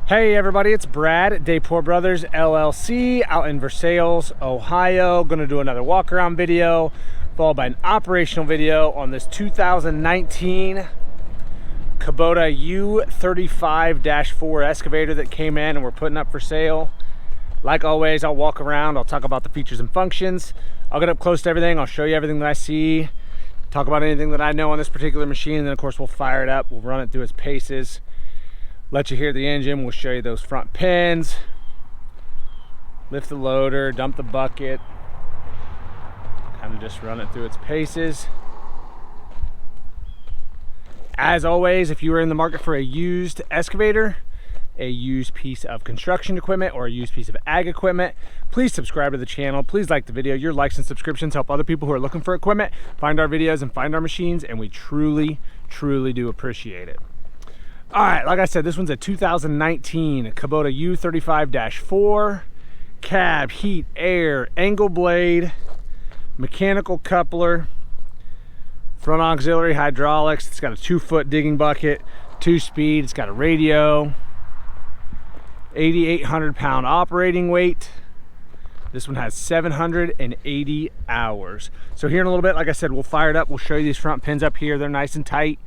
Hey everybody, it's Brad at Dayport Brothers LLC out in Versailles, Ohio. Gonna do another walk around video followed by an operational video on this 2019 Kubota U35-4 excavator that came in and we're putting up for sale. Like always, I'll walk around, I'll talk about the features and functions. I'll get up close to everything, I'll show you everything that I see, talk about anything that I know on this particular machine, and then of course we'll fire it up, we'll run it through its paces. Let you hear the engine, we'll show you those front pins, lift the loader, dump the bucket, kind of just run it through its paces. As always, if you are in the market for a used excavator, a used piece of construction equipment, or a used piece of ag equipment, please subscribe to the channel. Please like the video. Your likes and subscriptions help other people who are looking for equipment find our videos and find our machines, and we truly do appreciate it. All right, like I said, this one's a 2019 Kubota U35-4 cab, heat, air, angle blade, mechanical coupler, front auxiliary hydraulics. It's got a 2-foot digging bucket, 2-speed. It's got a radio, 8,800 pound operating weight. This one has 780 hours. So here in a little bit, like I said, we'll fire it up. We'll show you these front pins up here. They're nice and tight.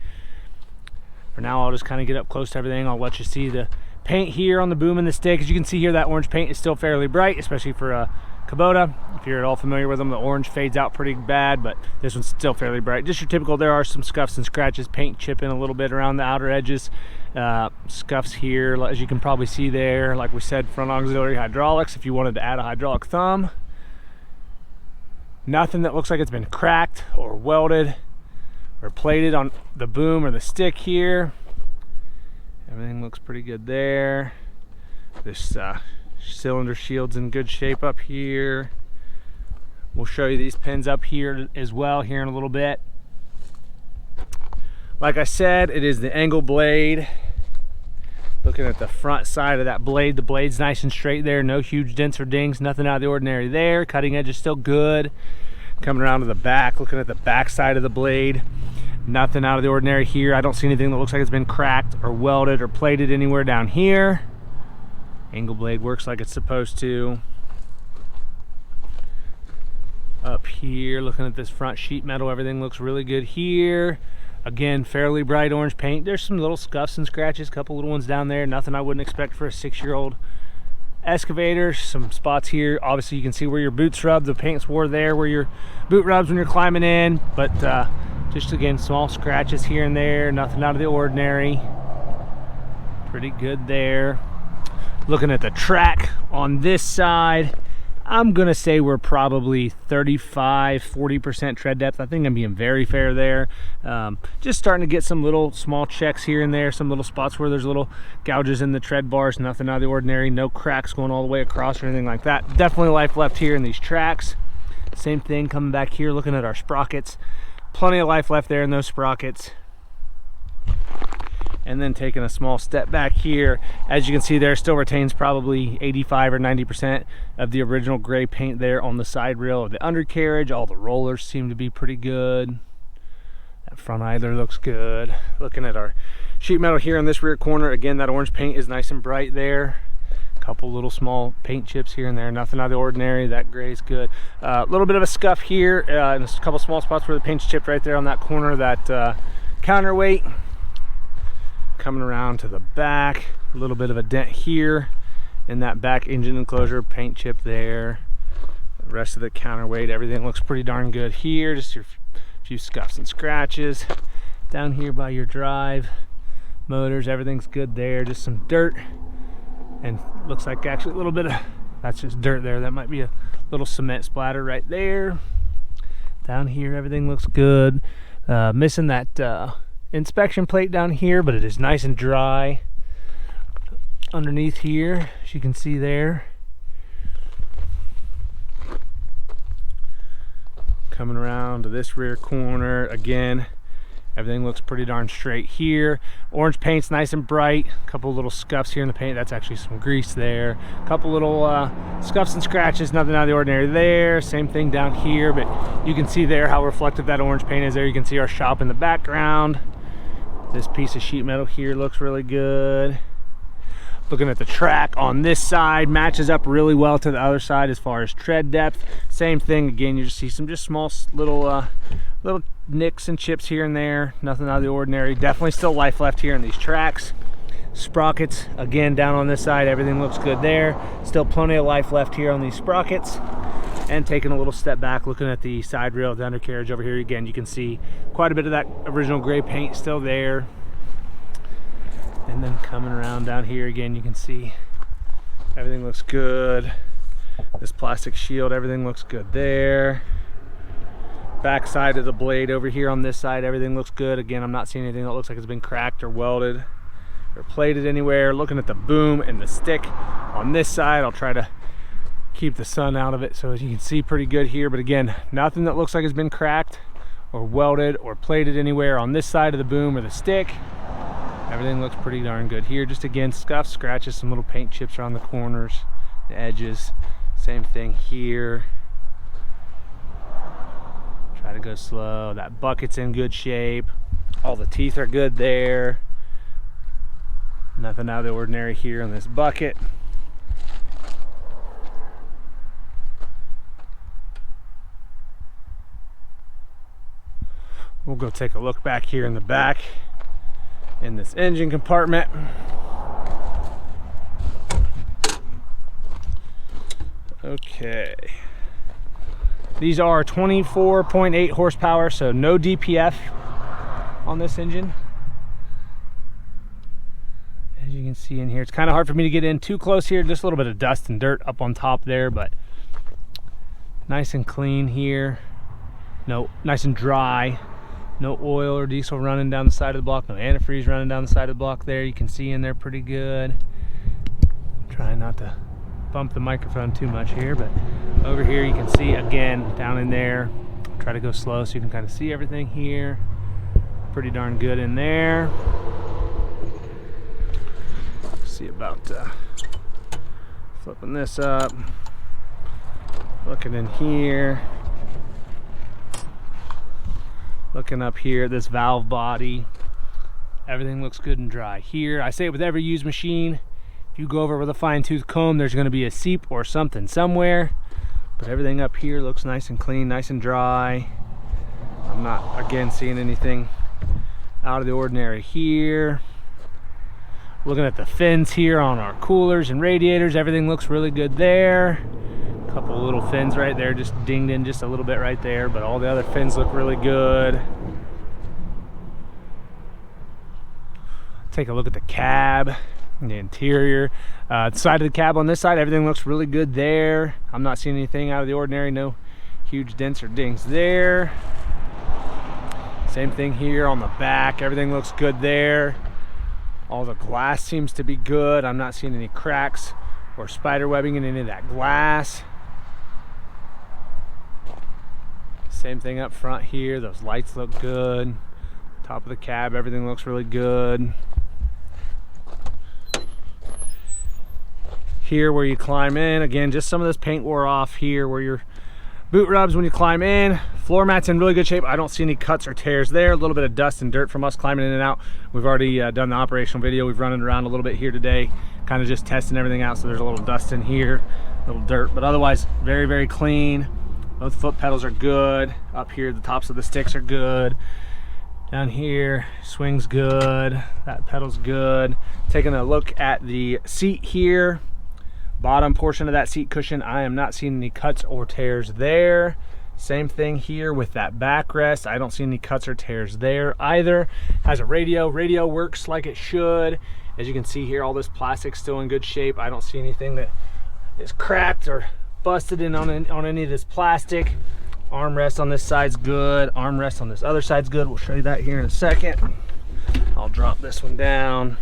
For now, I'll just kind of get up close to everything. I'll let you see the paint here on the boom and the stick. As you can see here, that orange paint is still fairly bright, especially for a Kubota. If you're at all familiar with them, the orange fades out pretty bad, but this one's still fairly bright. Just your typical, there are some scuffs and scratches, paint chipping a little bit around the outer edges. Scuffs here, as you can probably see there. Like we said, front auxiliary hydraulics, if you wanted to add a hydraulic thumb. Nothing that looks like it's been cracked or welded or plated on the boom or the stick here. Everything looks pretty good there. This cylinder shield's in good shape up here. We'll show you these pins up here as well here in a little bit. Like I said, it is the angle blade. Looking at the front side of that blade, the blade's nice and straight there, no huge dents or dings, nothing out of the ordinary there. Cutting edge is still good. Coming around to the back, looking at the back side of the blade, nothing out of the ordinary here. I don't see anything that looks like it's been cracked or welded or plated anywhere down here. Angle blade works like it's supposed to. Up here, looking at this front sheet metal, everything looks really good here. Again, fairly bright orange paint. There's some little scuffs and scratches, a couple little ones down there, nothing I wouldn't expect for a 6-year-old excavator. Some spots here, obviously you can see where your boots rub, the paint's wore there where your boot rubs when you're climbing in, but just again, small scratches here and there, nothing out of the ordinary. Pretty good there. Looking at the track on this side, I'm gonna say we're probably 35-40% tread depth. I think I'm being very fair there. Just starting to get some little small checks here and there, some little spots where there's little gouges in the tread bars, nothing out of the ordinary, no cracks going all the way across or anything like that. Definitely life left here in these tracks. Same thing coming back here, looking at our sprockets. Plenty of life left there in those sprockets. And then taking a small step back here, as you can see there, still retains probably 85 or 90% of the original gray paint there on the side rail of the undercarriage. All the rollers seem to be pretty good. That front idler looks good. Looking at our sheet metal here in this rear corner, again, that orange paint is nice and bright there. A couple little small paint chips here and there, nothing out of the ordinary. That gray is good. A little bit of a scuff here, and a couple small spots where the paint's chipped right there on that corner, that counterweight. Coming around to the back, a little bit of a dent here in that back engine enclosure, paint chip there. The rest of the counterweight, everything looks pretty darn good here. Just your few scuffs and scratches. Down here by your drive motors, everything's good there. Just some dirt, and looks like actually a little bit of, that's just dirt there. That might be a little cement splatter right there. Down here, everything looks good. Missing that inspection plate down here, but it is nice and dry underneath here, as you can see there. Coming around to this rear corner, again, everything looks pretty darn straight here. Orange paint's nice and bright. A couple little scuffs here in the paint, that's actually some grease there. A couple little scuffs and scratches, nothing out of the ordinary there. Same thing down here, but you can see there how reflective that orange paint is there. You can see our shop in the background. This piece of sheet metal here looks really good. Looking at the track on this side, matches up really well to the other side as far as tread depth. Same thing again, you just see some just small little nicks and chips here and there, nothing out of the ordinary. Definitely still life left here in these tracks. Sprockets again down on this side, everything looks good there. Still plenty of life left here on these sprockets. And taking a little step back, looking at the side rail, the undercarriage over here, again you can see quite a bit of that original gray paint still there. And then coming around down here again, you can see everything looks good. This plastic shield, everything looks good there. Back side of the blade over here on this side, everything looks good. Again, I'm not seeing anything that looks like it's been cracked or welded or plated anywhere. Looking at the boom and the stick on this side, I'll try to keep the sun out of it so as you can see pretty good here. But again, nothing that looks like it's been cracked or welded or plated anywhere on this side of the boom or the stick. Everything looks pretty darn good here. Just again, scuffs, scratches, some little paint chips around the corners, the edges. Same thing here. Try to go slow. That bucket's in good shape. All the teeth are good there. Nothing out of the ordinary here on this bucket. We'll go take a look back here in the back in this engine compartment. Okay. These are 24.8 horsepower, so no DPF on this engine. As you can see in here, it's kind of hard for me to get in too close here. Just a little bit of dust and dirt up on top there, but nice and clean here. No, nice and dry. No oil or diesel running down the side of the block. No antifreeze running down the side of the block there. You can see in there pretty good. Trying not to bump the microphone too much here, but over here you can see again down in there. Try to go slow so you can kind of see everything here. Pretty darn good in there. See about flipping this up. Looking in here. Looking up here, this valve body, everything looks good and dry here. I say it with every used machine, if you go over with a fine-tooth comb, there's going to be a seep or something somewhere, but everything up here looks nice and clean, nice and dry. I'm not, again, seeing anything out of the ordinary here. Looking at the fins here on our coolers and radiators, everything looks really good there. Couple of little fins right there, just dinged in just a little bit right there, but all the other fins look really good. Take a look at the cab and the interior. The side of the cab on this side, everything looks really good there. I'm not seeing anything out of the ordinary, no huge dents or dings there. Same thing here on the back, everything looks good there. All the glass seems to be good. I'm not seeing any cracks or spider webbing in any of that glass. Same thing up front here, those lights look good. Top of the cab, everything looks really good. Here where you climb in, again, just some of this paint wore off here where your boot rubs when you climb in. Floor mat's in really good shape. I don't see any cuts or tears there. A little bit of dust and dirt from us climbing in and out. We've already done the operational video. We've run it around a little bit here today, kind of just testing everything out. So there's a little dust in here, a little dirt, but otherwise very, very clean. Both foot pedals are good. Up here, the tops of the sticks are good. Down here, swing's good. That pedal's good. Taking a look at the seat here. Bottom portion of that seat cushion, I am not seeing any cuts or tears there. Same thing here with that backrest. I don't see any cuts or tears there either. Has a radio. Radio works like it should. As you can see here, all this plastic's still in good shape. I don't see anything that is cracked or busted in on any of this plastic. Armrest on this side's good. Armrest on this other side's good. We'll show you that here in a second. I'll drop this one down.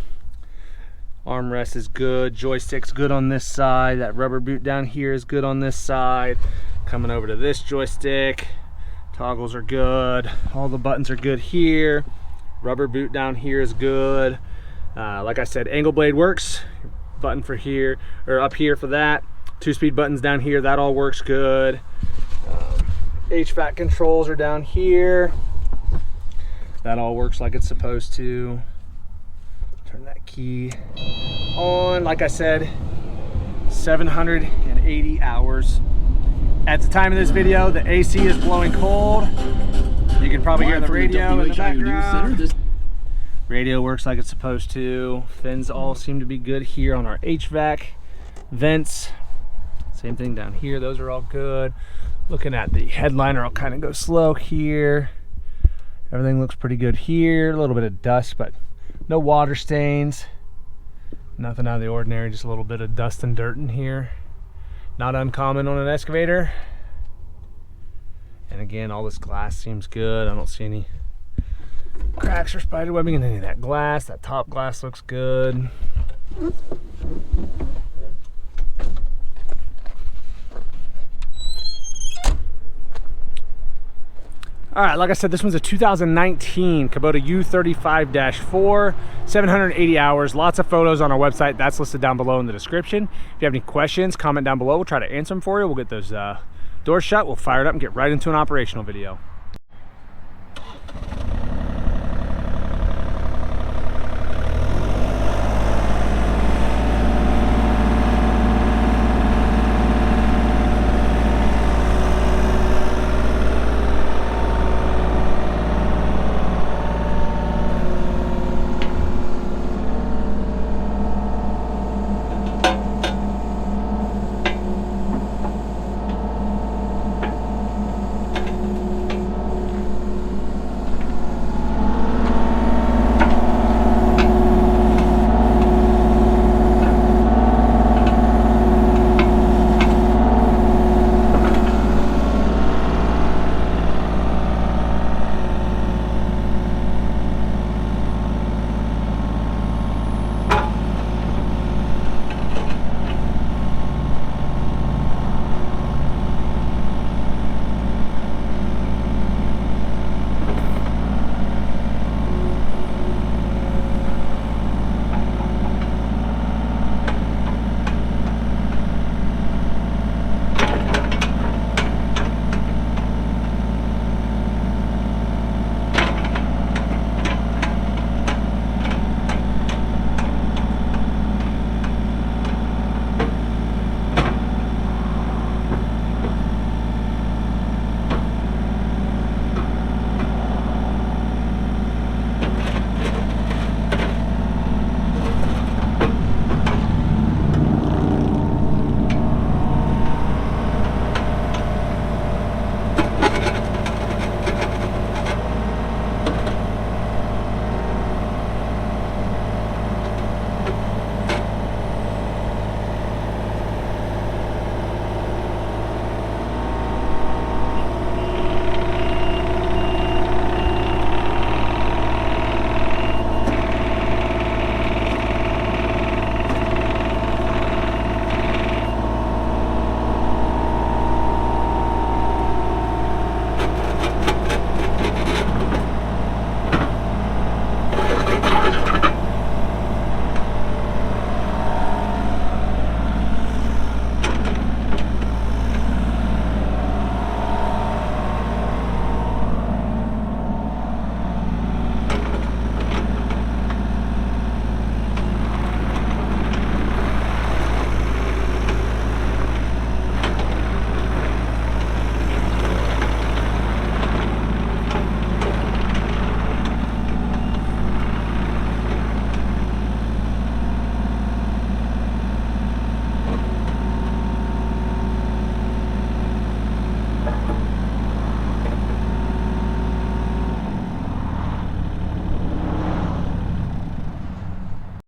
Armrest is good. Joystick's good on this side. That rubber boot down here is good on this side. Coming over to this joystick, toggles are good. All the buttons are good here. Rubber boot down here is good. Like I said, angle blade works. Button for here, or up here for that. 2-speed buttons down here, that all works good. HVAC controls are down here. That all works like it's supposed to. Turn that key on. Like I said, 780 hours. At the time of this video, the AC is blowing cold. You can probably hear the radio in the background. Radio works like it's supposed to. Fins all seem to be good here on our HVAC. Vents, same thing down here. Those are all good. Looking at the headliner, I'll kind of go slow here. Everything looks pretty good here. A little bit of dust, but no water stains. Nothing out of the ordinary, just a little bit of dust and dirt in here. Not uncommon on an excavator. And again, all this glass seems good. I don't see any cracks or spider webbing in any of that glass. That top glass looks good. All right, like I said, this one's a 2019 Kubota U35-4, 780 hours, lots of photos on our website. That's listed down below in the description. If you have any questions, comment down below. We'll try to answer them for you. We'll get those doors shut, we'll fire it up and get right into an operational video.